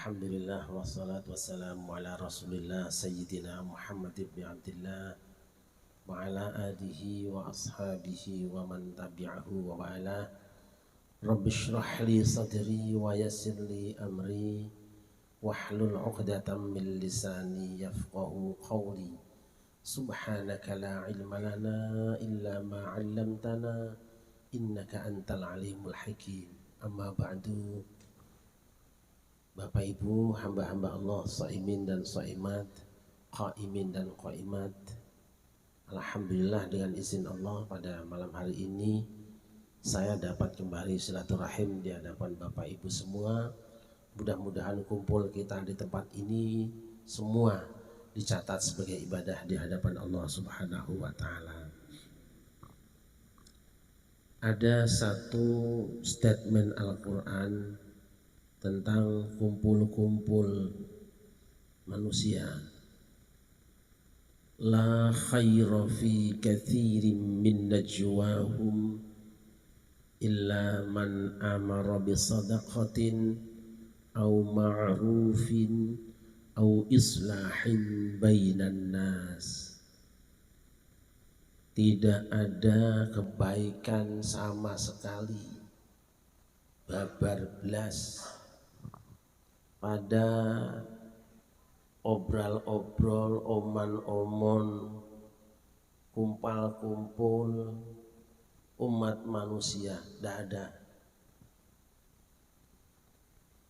Alhamdulillah wassalatu wassalamu ala rasulillah sayyidina Muhammad ibn Abdillah wa ala alihi wa ashabihi wa man tabi'ahu wa wa'ala. Rabbi shrah li sadri wa yassir li amri wahlul 'uqdatam min lisani yafqahu qawli. Subhanaka la ilma lana illa ma 'allamtana innaka antal alimul hakim. Amma ba'du. Bapak Ibu hamba-hamba Allah, shaimin dan shaimat, qaimin dan qaimat. Alhamdulillah dengan izin Allah pada malam hari ini saya dapat kembali silaturahim di hadapan Bapak Ibu semua. Mudah-mudahan kumpul kita di tempat ini semua dicatat sebagai ibadah di hadapan Allah Subhanahu wa taala. Ada satu statement Al-Qur'an tentang kumpul-kumpul manusia. La khaira fi katsirin min najwahum illa man amara bi sadaqatin aw ma'rufin aw islahin bainan nas. Tidak ada kebaikan sama sekali, babar belas, pada obrol-obrol, oman-omon, kumpal-kumpul umat manusia. Tidak ada.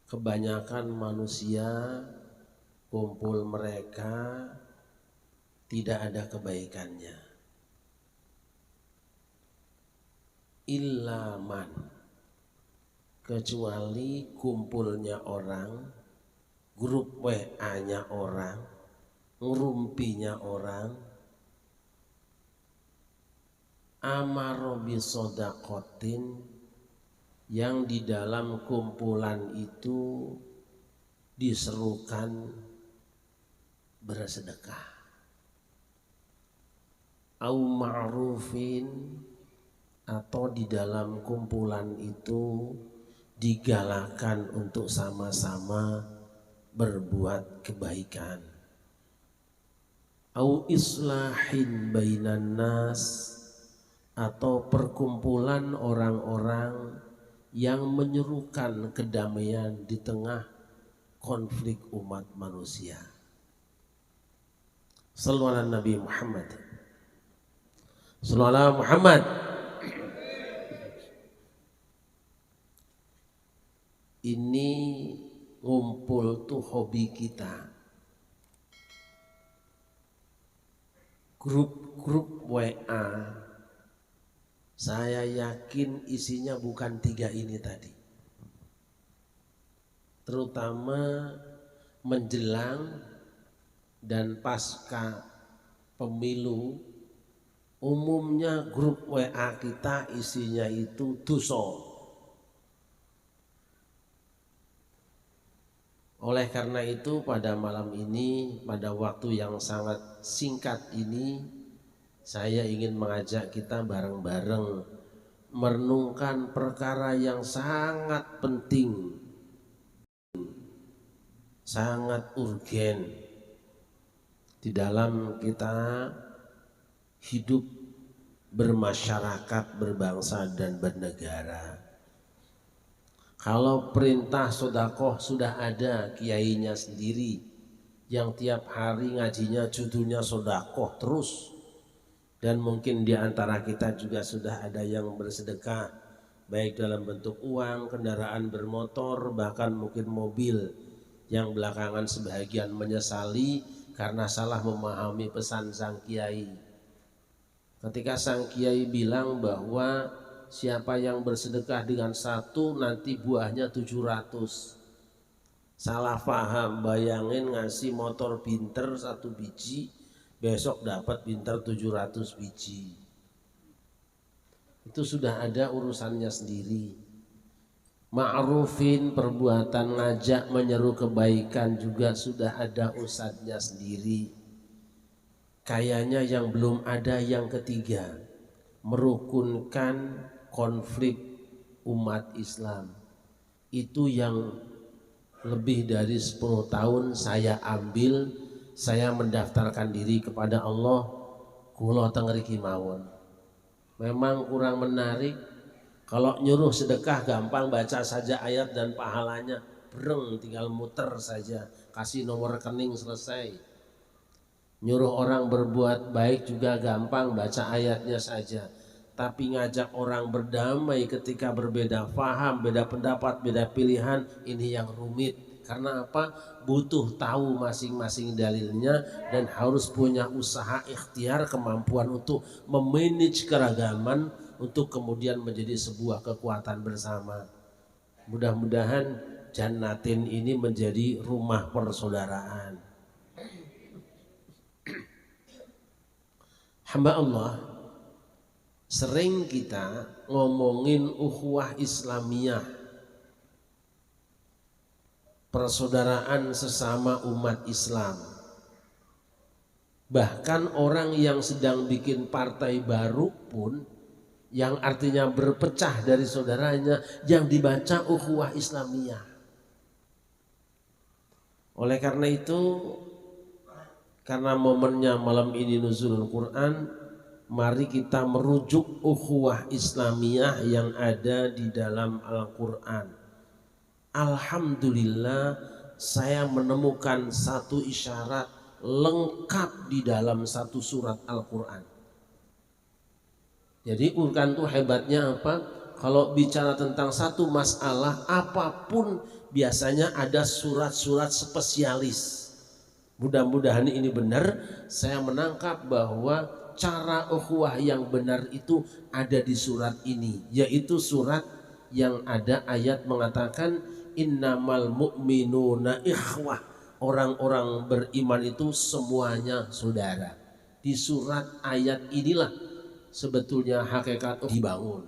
Kebanyakan manusia kumpul mereka tidak ada kebaikannya. Illa man, kecuali kumpulnya orang, grup WA-nya orang, ngerumpinya orang, amaro bisodaqotin, yang di dalam kumpulan itu diserukan bersedekah, au ma'rufin, atau di dalam kumpulan itu digalakan untuk sama-sama berbuat kebaikan, au islahin bainan nas, atau perkumpulan orang-orang yang menyerukan kedamaian di tengah konflik umat manusia. Shallallahu ala Nabi Muhammad. Shallallahu ala Muhammad. Ini ngumpul tuh hobi kita. Grup-grup WA, saya yakin isinya bukan 3 ini tadi. Terutama menjelang dan pasca pemilu, umumnya grup WA kita isinya itu dosa. Oleh karena itu pada malam ini, pada waktu yang sangat singkat ini, saya ingin mengajak kita bareng-bareng merenungkan perkara yang sangat penting, sangat urgen di dalam kita hidup bermasyarakat, berbangsa dan bernegara. Kalau perintah sedekah sudah ada kiainya sendiri yang tiap hari ngajinya judulnya sedekah terus, dan mungkin di antara kita juga sudah ada yang bersedekah baik dalam bentuk uang, kendaraan bermotor, bahkan mungkin mobil, yang belakangan sebagian menyesali karena salah memahami pesan sang kiai. Ketika sang kiai bilang bahwa siapa yang bersedekah dengan 1 nanti buahnya 700. Salah paham, bayangin ngasih motor pinter 1 biji, besok dapat pinter 700 biji. Itu sudah ada urusannya sendiri. Ma'rufin, perbuatan ngajak menyeru kebaikan, juga sudah ada ustadznya sendiri. Kayaknya yang belum ada yang ketiga, merukunkan konflik umat Islam. Itu yang lebih dari 10 tahun saya ambil, saya mendaftarkan diri kepada Allah, kula teng mriki mawon. Memang kurang menarik. Kalau nyuruh sedekah gampang, baca saja ayat dan pahalanya, breng, tinggal muter saja, kasih nomor rekening selesai. Nyuruh orang berbuat baik juga gampang, baca ayatnya saja. Tapi ngajak orang berdamai ketika berbeda paham, beda pendapat, beda pilihan, ini yang rumit. Karena apa? Butuh tahu masing-masing dalilnya dan harus punya usaha, ikhtiar, kemampuan untuk memanage keragaman untuk kemudian menjadi sebuah kekuatan bersama. Mudah-mudahan Jannatin ini menjadi rumah persaudaraan. Hamba Allah, sering kita ngomongin ukhuwah Islamiyah, persaudaraan sesama umat Islam. Bahkan orang yang sedang bikin partai baru pun, yang artinya berpecah dari saudaranya, yang dibaca ukhuwah Islamiyah. Oleh karena itu, karena momennya malam ini nuzulul Quran, mari kita merujuk ukhuwah Islamiyah yang ada di dalam Al-Quran. Alhamdulillah, saya menemukan satu isyarat lengkap di dalam satu surat Al-Quran. Jadi Quran itu hebatnya apa? Kalau bicara tentang satu masalah apapun, biasanya ada surat-surat spesialis. Mudah-mudahan ini benar. Saya menangkap bahwa cara ukhuwah yang benar itu ada di surat ini, yaitu surat yang ada ayat mengatakan innamal mu'minuna ikhwah. Orang-orang beriman itu semuanya saudara. Di surat ayat inilah sebetulnya hakikat dibangun.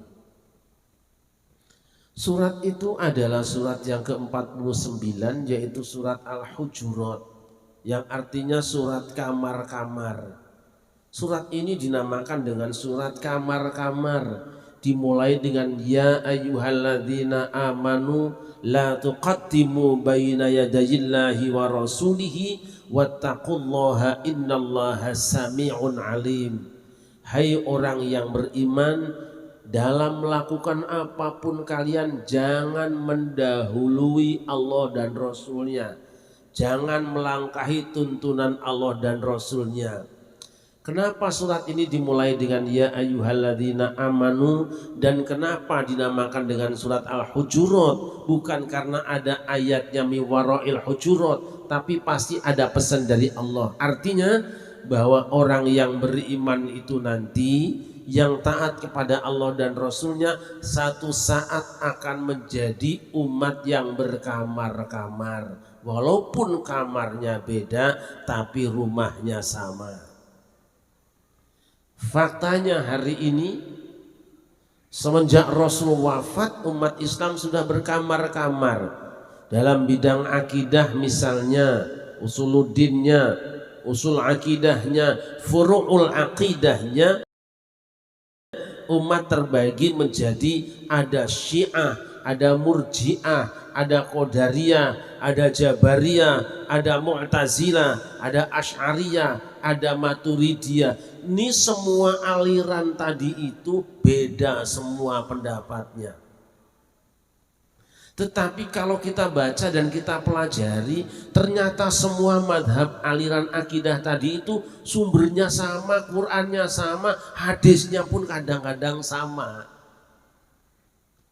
Surat itu adalah surat yang ke-49, yaitu surat Al-Hujurat, yang artinya surat kamar-kamar. Surat ini dinamakan dengan surat kamar-kamar, dimulai dengan ya ayyuhalladzina amanu la tuqaddimu baina yadayillahi wa rasulihi wattaqullaha innallaha sami'un alim. Hai orang yang beriman, dalam melakukan apapun kalian jangan mendahului Allah dan Rasulnya, jangan melangkahi tuntunan Allah dan Rasulnya. Kenapa surat ini dimulai dengan ya ayyuhalladzina amanu dan kenapa dinamakan dengan surat Al-Hujurat? Bukan karena ada ayatnya mi wara'il hujurat, tapi pasti ada pesan dari Allah. Artinya bahwa orang yang beriman itu nanti, yang taat kepada Allah dan Rasulnya, satu saat akan menjadi umat yang berkamar-kamar. Walaupun kamarnya beda, tapi rumahnya sama. Faktanya hari ini semenjak Rasul wafat, umat Islam sudah berkamar-kamar. Dalam bidang akidah misalnya, usuluddinnya, usul akidahnya, furu'ul akidahnya, umat terbagi menjadi ada Syiah, ada Murji'ah, ada Qadariyah, ada Jabariyah, ada Mu'tazilah, ada Asy'ariyah, ada Maturidiyah. Ini semua aliran tadi itu beda semua pendapatnya. Tetapi kalau kita baca dan kita pelajari, ternyata semua madhab aliran akidah tadi itu sumbernya sama, Qur'annya sama, hadisnya pun kadang-kadang sama.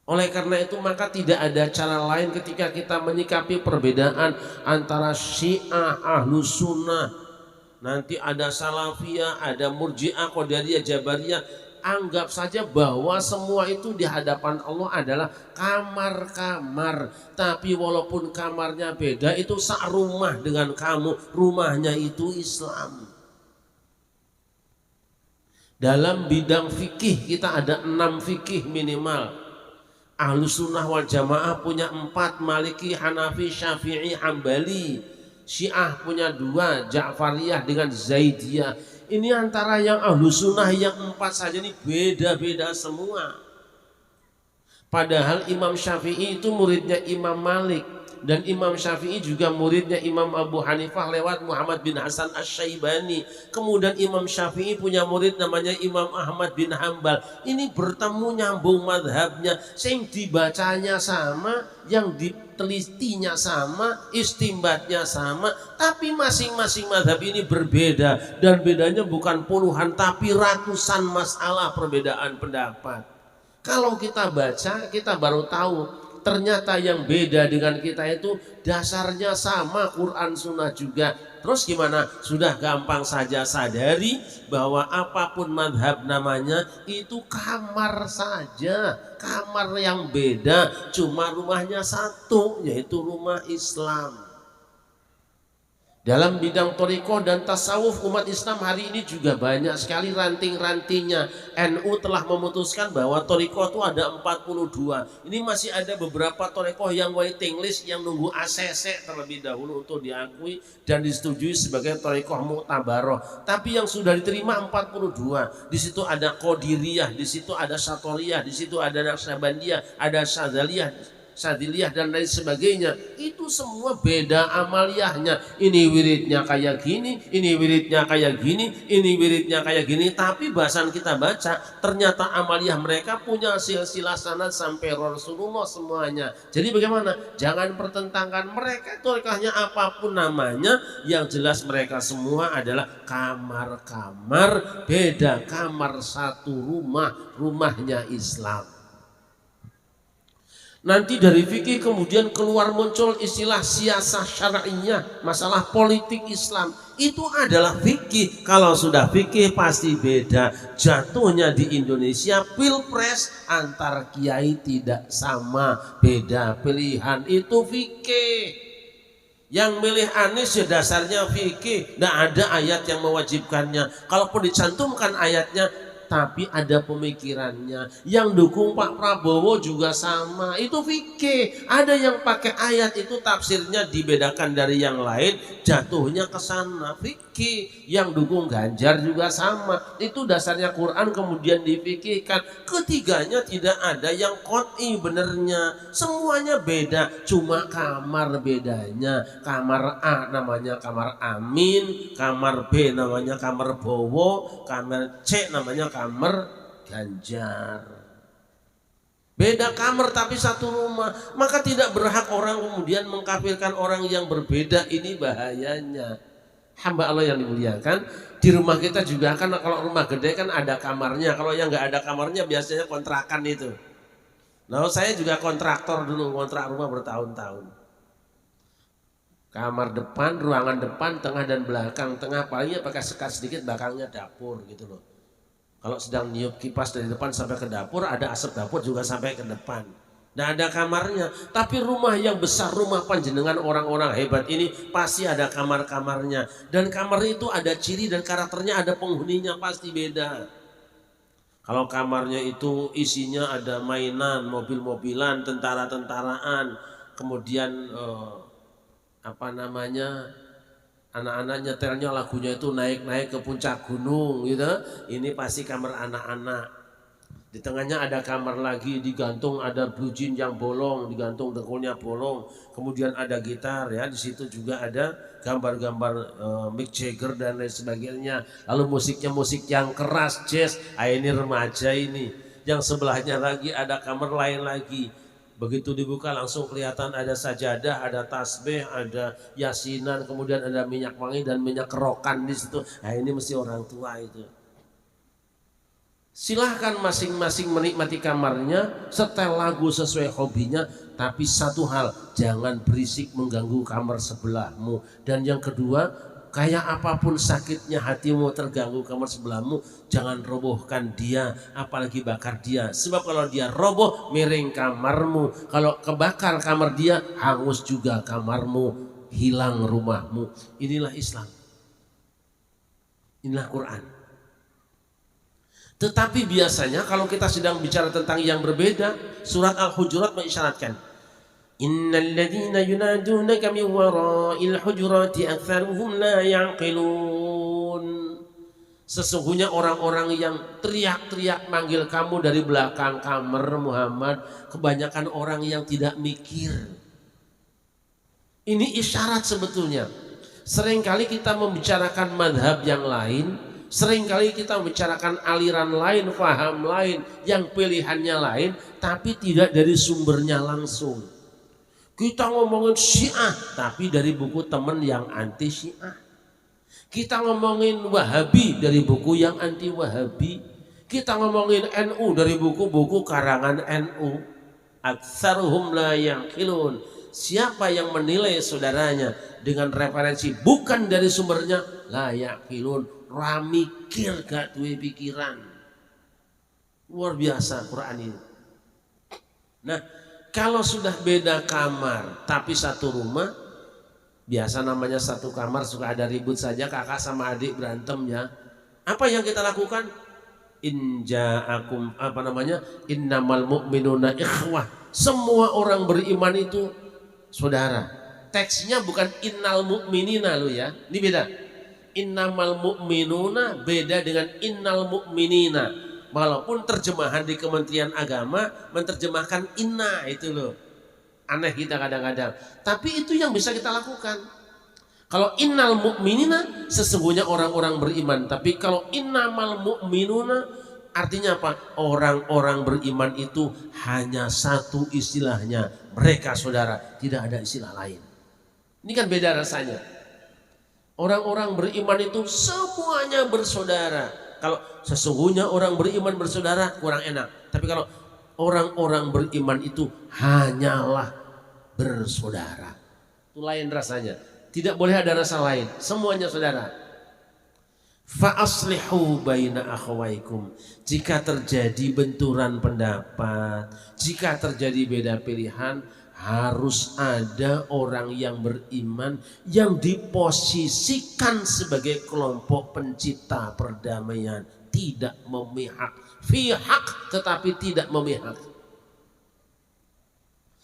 Oleh karena itu maka tidak ada cara lain ketika kita menyikapi perbedaan antara Syiah, Ahlus Sunnah, nanti ada Salafiyah, ada Murji'ah, Qadariyah, Jabariyah. Anggap saja bahwa semua itu di hadapan Allah adalah kamar-kamar. Tapi walaupun kamarnya beda, itu sak rumah dengan kamu, rumahnya itu Islam. Dalam bidang fikih kita ada 6 fikih minimal. Ahlus Sunnah wal Jamaah punya 4, Maliki, Hanafi, Syafi'i, Hambali. Syiah punya 2, Ja'fariyah dengan Zaidiyah. Ini antara yang Ahlus Sunnah yang 4 saja ini beda-beda semua. Padahal Imam Syafi'i itu muridnya Imam Malik. Dan Imam Syafi'i juga muridnya Imam Abu Hanifah lewat Muhammad bin Hasan Asy-Syaibani. Kemudian Imam Syafi'i punya murid namanya Imam Ahmad bin Hambal. Ini bertemu nyambung madhabnya, sing dibacanya sama, yang ditelitinya sama, istimbatnya sama, tapi masing-masing madhab ini berbeda. Dan bedanya bukan puluhan tapi ratusan masalah perbedaan pendapat. Kalau kita baca, kita baru tahu ternyata yang beda dengan kita itu dasarnya sama, Quran Sunnah juga. Terus gimana? Sudah gampang saja sadari bahwa apapun madhab namanya itu kamar saja. Kamar yang beda, cuma rumahnya satu, yaitu rumah Islam. Dalam bidang thariqah dan tasawuf, umat Islam hari ini juga banyak sekali ranting-rantingnya. NU telah memutuskan bahwa thariqah itu ada 42. Ini masih ada beberapa thariqah yang waiting list, yang nunggu ACC terlebih dahulu untuk diakui dan disetujui sebagai thariqah mu'tabaroh. Tapi yang sudah diterima 42. Di situ ada Qadiriyah, di situ ada Syatoriyah, di situ ada Naqsyabandiyah, ada Sadiliyah dan lain sebagainya. Itu semua beda amaliyahnya. Ini wiridnya kayak gini, ini wiridnya kayak gini, ini wiridnya kayak gini. Tapi bahasan kita baca, ternyata amaliyah mereka punya silsilah sanad sampai Rasulullah semuanya. Jadi bagaimana? Jangan pertentangkan mereka, thariqahnya apapun namanya, yang jelas mereka semua adalah kamar-kamar beda, kamar satu rumah, rumahnya Islam. Nanti dari fikih kemudian keluar muncul istilah siasah syar'iyah, masalah politik Islam. Itu adalah fikih. Kalau sudah fikih pasti beda. Jatuhnya di Indonesia pilpres antar kiai tidak sama, beda pilihan, itu fikih. Yang milih Anies ya dasarnya fikih, tidak ada ayat yang mewajibkannya. Kalaupun dicantumkan ayatnya, tapi ada pemikirannya. Yang dukung Pak Prabowo juga sama, itu fikih. Ada yang pakai ayat itu tafsirnya dibedakan dari yang lain, jatuhnya ke sana, fikih. Yang dukung Ganjar juga sama, itu dasarnya Quran kemudian difikihkan. Ketiganya tidak ada yang qot'i benernya, semuanya beda, cuma kamar bedanya. Kamar A namanya kamar Amin, kamar B namanya kamar Bowo, kamar C namanya kamar Ganjar. Beda kamar tapi satu rumah. Maka tidak berhak orang kemudian mengkafirkan orang yang berbeda. Ini bahayanya. Hamba Allah yang dimuliakan, di rumah kita juga kan, kalau rumah gede kan ada kamarnya. Kalau yang nggak ada kamarnya biasanya kontrakan itu. Nah, saya juga kontraktor dulu, kontrak rumah bertahun-tahun. Kamar depan, ruangan depan, tengah dan belakang. Tengah palingnya pakai sekat sedikit, belakangnya dapur gitu loh. Kalau sedang niup kipas dari depan sampai ke dapur, ada asap dapur juga sampai ke depan. Nah, ada kamarnya. Tapi rumah yang besar, rumah panjenengan orang-orang hebat ini pasti ada kamar-kamarnya. Dan kamar itu ada ciri dan karakternya, ada penghuninya pasti beda. Kalau kamarnya itu isinya ada mainan, mobil-mobilan, tentara-tentaraan, kemudian anak-anak nyetelnya lagunya itu naik-naik ke puncak gunung gitu. Ini pasti kamar anak-anak. Di tengahnya ada kamar lagi, digantung ada blue jean yang bolong, digantung dengkulnya bolong. Kemudian ada gitar ya, di situ juga ada gambar-gambar Mick Jagger dan lain sebagainya. Lalu musiknya musik yang keras, jazz. Ini remaja ini. Yang sebelahnya lagi ada kamar lain lagi. Begitu dibuka langsung kelihatan ada sajadah, ada tasbih, ada yasinan, kemudian ada minyak wangi dan minyak kerokan di situ. Ini mesti orang tua itu. Silahkan masing-masing menikmati kamarnya, setel lagu sesuai hobinya, tapi satu hal, jangan berisik mengganggu kamar sebelahmu. Dan yang kedua, kayak apapun sakitnya hatimu terganggu kamar sebelahmu, jangan robohkan dia, apalagi bakar dia. Sebab kalau dia roboh, miring kamarmu. Kalau kebakar kamar dia, hangus juga kamarmu, hilang rumahmu. Inilah Islam. Inilah Quran. Tetapi biasanya kalau kita sedang bicara tentang yang berbeda, surat Al-Hujurat mengisyaratkan, innal ladzina yunadunaka min wara'il hujurati aktsaruhum la ya'qilun. Sesungguhnya orang-orang yang teriak-teriak manggil kamu dari belakang kamar Muhammad, kebanyakan orang yang tidak mikir. Ini isyarat sebetulnya. Seringkali kita membicarakan madhab yang lain, seringkali kita membicarakan aliran lain, faham lain, yang pilihannya lain, tapi tidak dari sumbernya langsung. Kita ngomongin Syiah, tapi dari buku teman yang anti Syiah. Kita ngomongin Wahabi dari buku yang anti Wahabi. Kita ngomongin NU dari buku-buku karangan NU. Aktsaruhum la yaqilun. Siapa yang menilai saudaranya dengan referensi bukan dari sumbernya, la yaqilun, ra mikir gak duwe pikiran. Luar biasa Quran ini. Nah, kalau sudah beda kamar tapi satu rumah, biasa namanya satu kamar suka ada ribut saja, kakak sama adik berantem ya. Apa yang kita lakukan? Innamal mu'minuna ikhwah. Semua orang beriman itu saudara. Teksnya bukan innal mu'minina lo ya. Ini beda. Innamal mu'minuna beda dengan innal mu'minina. Walaupun terjemahan di Kementerian Agama menerjemahkan inna itu loh. Aneh kita kadang-kadang. Tapi itu yang bisa kita lakukan. Kalau innal mu'minina sesungguhnya orang-orang beriman. Tapi kalau innamal mu'minuna artinya apa? Orang-orang beriman itu hanya satu istilahnya. Mereka saudara. Tidak ada istilah lain. Ini kan beda rasanya. Orang-orang beriman itu semuanya bersaudara. Kalau sesungguhnya orang beriman bersaudara kurang enak. Tapi kalau orang-orang beriman itu hanyalah bersaudara. Itu lain rasanya. Tidak boleh ada rasa lain. Semuanya saudara. Fa aslihu baina akhawaikum. Jika terjadi benturan pendapat, jika terjadi beda pilihan, harus ada orang yang beriman yang diposisikan sebagai kelompok pencipta perdamaian, tidak memihak, fi hak tetapi tidak memihak.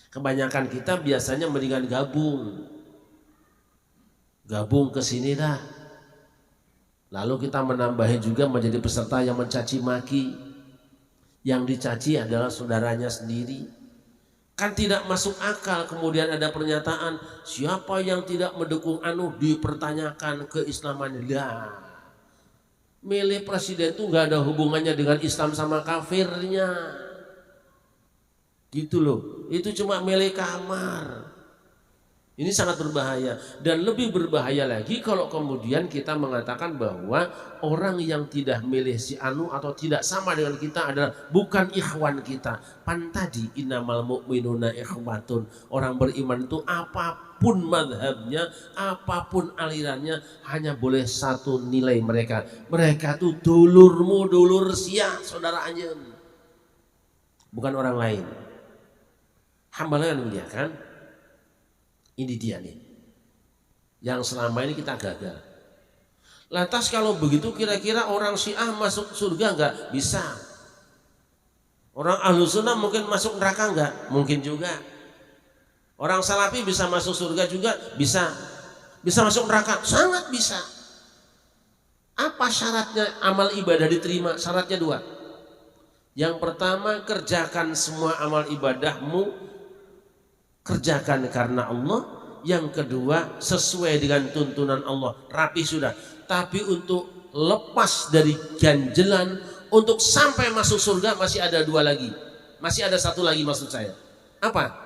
Kebanyakan kita biasanya mendingan gabung ke sini dah. Lalu kita menambahi juga menjadi peserta yang mencaci maki. Yang dicaci adalah saudaranya sendiri. Kan tidak masuk akal kemudian ada pernyataan siapa yang tidak mendukung anu dipertanyakan keislamannya. Lah, milih presiden itu nggak ada hubungannya dengan Islam sama kafirnya. Gitu loh. Itu cuma milih kamar. Ini sangat berbahaya dan lebih berbahaya lagi kalau kemudian kita mengatakan bahwa orang yang tidak milih si anu atau tidak sama dengan kita adalah bukan ikhwan kita. Pan tadi innamal mu'minuna ikhwatun. Orang beriman itu apapun madhabnya, apapun alirannya hanya boleh satu nilai mereka. Mereka itu dulurmu, dulur sia, saudara anjeun. Bukan orang lain. Hambalan dia kan? Ini dia nih yang selama ini kita gagal. Lantas kalau begitu kira-kira orang Syiah masuk surga enggak? Bisa. Orang Ahlus Sunnah mungkin masuk neraka enggak? Mungkin juga. Orang Salafi bisa masuk surga juga? Bisa. Bisa masuk neraka? Sangat bisa. Apa syaratnya amal ibadah diterima? Syaratnya dua. Yang pertama, kerjakan semua amal ibadahmu, kerjakan karena Allah. Yang kedua, sesuai dengan tuntunan Allah. Rapi sudah. Tapi untuk lepas dari ganjelan, untuk sampai masuk surga masih ada dua lagi. Masih ada satu lagi maksud saya. Apa?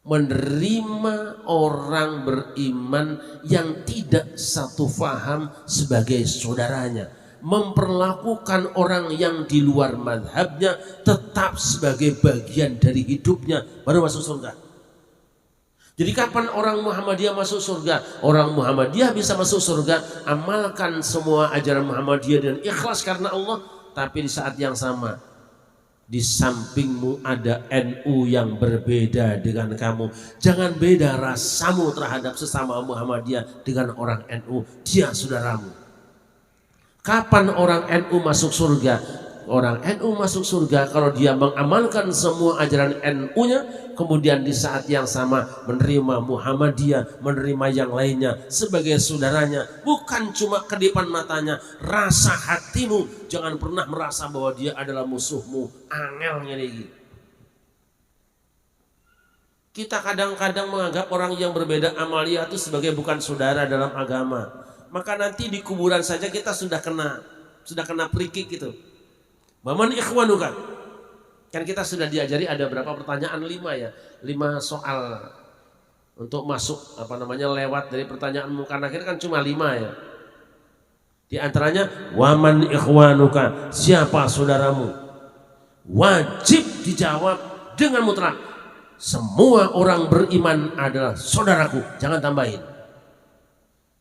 Menerima orang beriman yang tidak satu faham sebagai saudaranya. Memperlakukan orang yang di luar madhabnya tetap sebagai bagian dari hidupnya, baru masuk surga. Jadi kapan orang Muhammadiyah masuk surga? Orang Muhammadiyah bisa masuk surga amalkan semua ajaran Muhammadiyah dan ikhlas karena Allah. Tapi di saat yang sama di sampingmu ada NU yang berbeda dengan kamu. Jangan beda rasamu terhadap sesama Muhammadiyah dengan orang NU. Dia saudaramu. Kapan orang NU masuk surga? Orang NU masuk surga kalau dia mengamalkan semua ajaran NU-nya, kemudian di saat yang sama menerima Muhammadiyah, menerima yang lainnya sebagai saudaranya. Bukan cuma kedipan matanya, rasa hatimu. Jangan pernah merasa bahwa dia adalah musuhmu. Angelnya lagi. Kita kadang-kadang menganggap orang yang berbeda amalia itu sebagai bukan saudara dalam agama. Maka nanti di kuburan saja kita sudah kena free-kick gitu. Maman ikhwanuka. Kan kita sudah diajari ada berapa pertanyaan, 5 ya. 5 soal untuk masuk lewat dari pertanyaan muka nakir kan cuma 5 ya. Di antaranya waman ikhwanuka, siapa saudaramu? Wajib dijawab dengan mutlak. Semua orang beriman adalah saudaraku, jangan tambahin.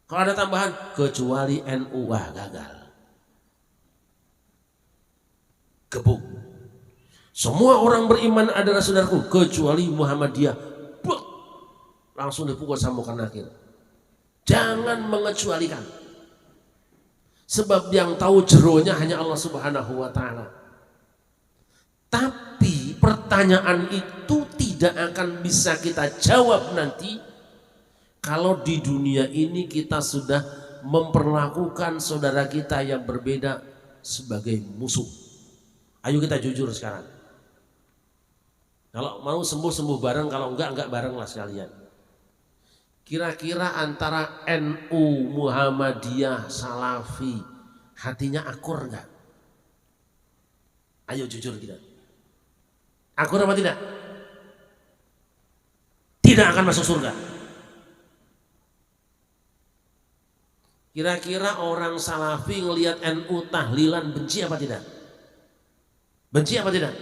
Kalau ada tambahan, kecuali NU, wah gagal. Gebuk. Semua orang beriman adalah saudaraku, kecuali Muhammadiyah. Buk. Langsung dipukul sama muka nakir. Jangan mengecualikan. Sebab yang tahu jeronya hanya Allah Subhanahu wa Ta'ala. Tapi pertanyaan itu tidak akan bisa kita jawab nanti kalau di dunia ini kita sudah memperlakukan saudara kita yang berbeda sebagai musuh. Ayo kita jujur sekarang. Kalau mau sembuh bareng, kalau enggak bareng lah sekalian. Kira-kira antara NU, Muhammadiyah, Salafi, hatinya akur enggak? Ayo jujur kita. Akur apa tidak? Tidak akan masuk surga. Kira-kira orang Salafi ngelihat NU tahlilan benci apa tidak? Benci apa tidak?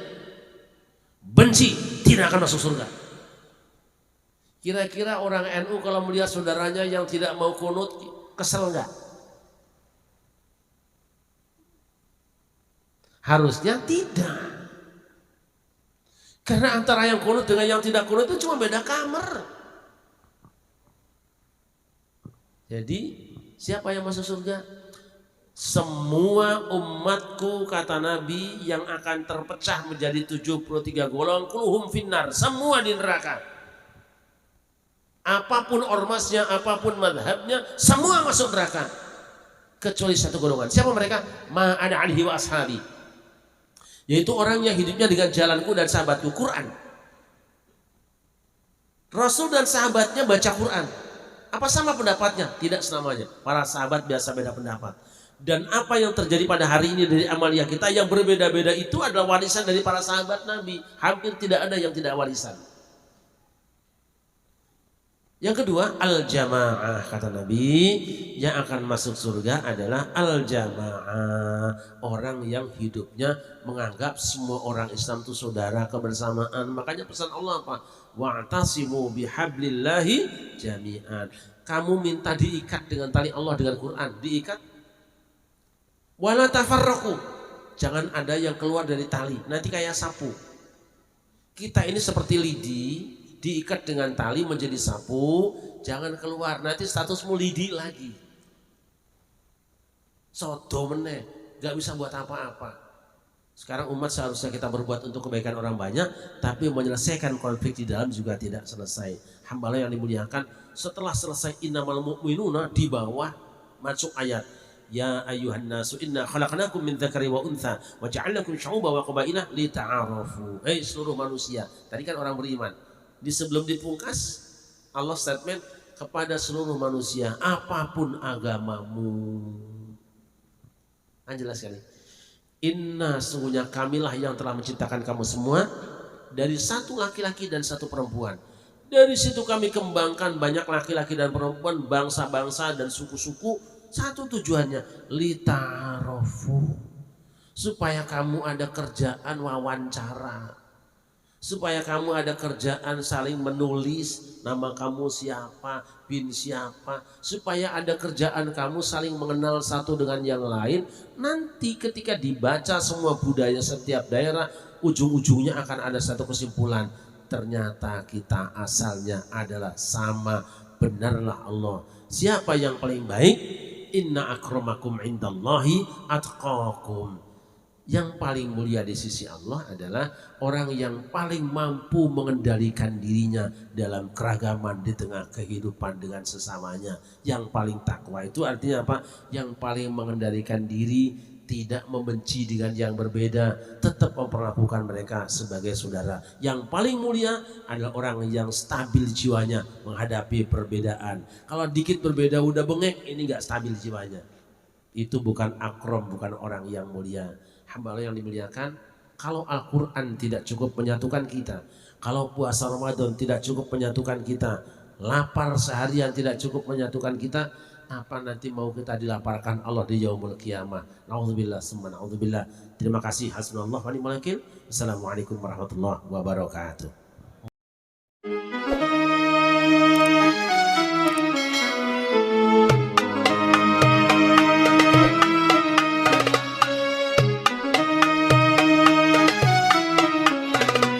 Benci, tidak akan masuk surga. Kira-kira orang NU kalau melihat saudaranya yang tidak mau kunut, kesel enggak? Harusnya tidak. Karena antara yang kunut dengan yang tidak kunut itu cuma beda kamar. Jadi siapa yang masuk surga? Semua umatku, kata Nabi, yang akan terpecah menjadi 73 golongan, kulluhum finnar, semua di neraka. Apapun ormasnya, apapun madhabnya, semua masuk neraka. Kecuali satu golongan. Siapa mereka? Ma ana alihi wa ashabi. Yaitu orang yang hidupnya dengan jalanku dan sahabatku, Quran. Rasul dan sahabatnya baca Quran. Apa sama pendapatnya? Tidak selamanya. Para sahabat biasa beda pendapat. Dan apa yang terjadi pada hari ini dari amalia kita yang berbeda-beda itu adalah warisan dari para sahabat Nabi. Hampir tidak ada yang tidak warisan. Yang kedua, al-jamaah, kata Nabi, yang akan masuk surga adalah al-jamaah, orang yang hidupnya menganggap semua orang Islam itu saudara, kebersamaan. Makanya pesan Allah apa? Wa'tasimu bihablillahi jami'an. Kamu minta diikat dengan tali Allah, dengan Quran, diikat. Wala tafarraqu. Jangan ada yang keluar dari tali, nanti kayak sapu. Kita ini seperti lidi, diikat dengan tali menjadi sapu, jangan keluar, nanti statusmu lidi lagi. Sodo meneh, gak bisa buat apa-apa. Sekarang umat seharusnya kita berbuat untuk kebaikan orang banyak, tapi menyelesaikan konflik di dalam juga tidak selesai. Hamba yang dimuliakan, setelah selesai innamal mu'minuna, di bawah masuk ayat ya ayyuhan nasu inna khalaqnakum min dzakari wa untha wa ja'alnakum syu'uban wa qabaila lita'arafu. Hei seluruh manusia, tadi kan orang beriman. Di sebelum dipungkas Allah statement kepada seluruh manusia, apapun agamamu. Jelas sekali. Inna, sungguhnya kamilah yang telah menciptakan kamu semua dari satu laki-laki dan satu perempuan. Dari situ kami kembangkan banyak laki-laki dan perempuan, bangsa-bangsa dan suku-suku. Satu tujuannya, lita'arafu, supaya kamu ada kerjaan wawancara, supaya kamu ada kerjaan saling menulis nama kamu siapa, bin siapa, supaya ada kerjaan kamu saling mengenal satu dengan yang lain. Nanti ketika dibaca semua budaya setiap daerah, ujung-ujungnya akan ada satu kesimpulan, ternyata kita asalnya adalah sama, benarlah Allah. Siapa yang paling baik? Inna akramakum indallahi atqakum. Yang paling mulia di sisi Allah adalah orang yang paling mampu mengendalikan dirinya dalam keragaman di tengah kehidupan dengan sesamanya. Yang paling takwa itu artinya apa? Yang paling mengendalikan diri tidak membenci dengan yang berbeda, tetap memperlakukan mereka sebagai saudara. Yang paling mulia adalah orang yang stabil jiwanya menghadapi perbedaan. Kalau dikit berbeda udah bengek, ini nggak stabil jiwanya. Itu bukan akrom, bukan orang yang mulia. Hamba Allah yang dimuliakan, kalau Al-Quran tidak cukup menyatukan kita, kalau puasa Ramadan tidak cukup menyatukan kita, lapar seharian tidak cukup menyatukan kita, apa nanti mau kita dilaparkan Allah di yaumul qiyamah. Nauzubillah summa nauzubillah. Terima kasih. Hasbunallah wa ni'mal wakil. Assalamualaikum warahmatullahi wabarakatuh.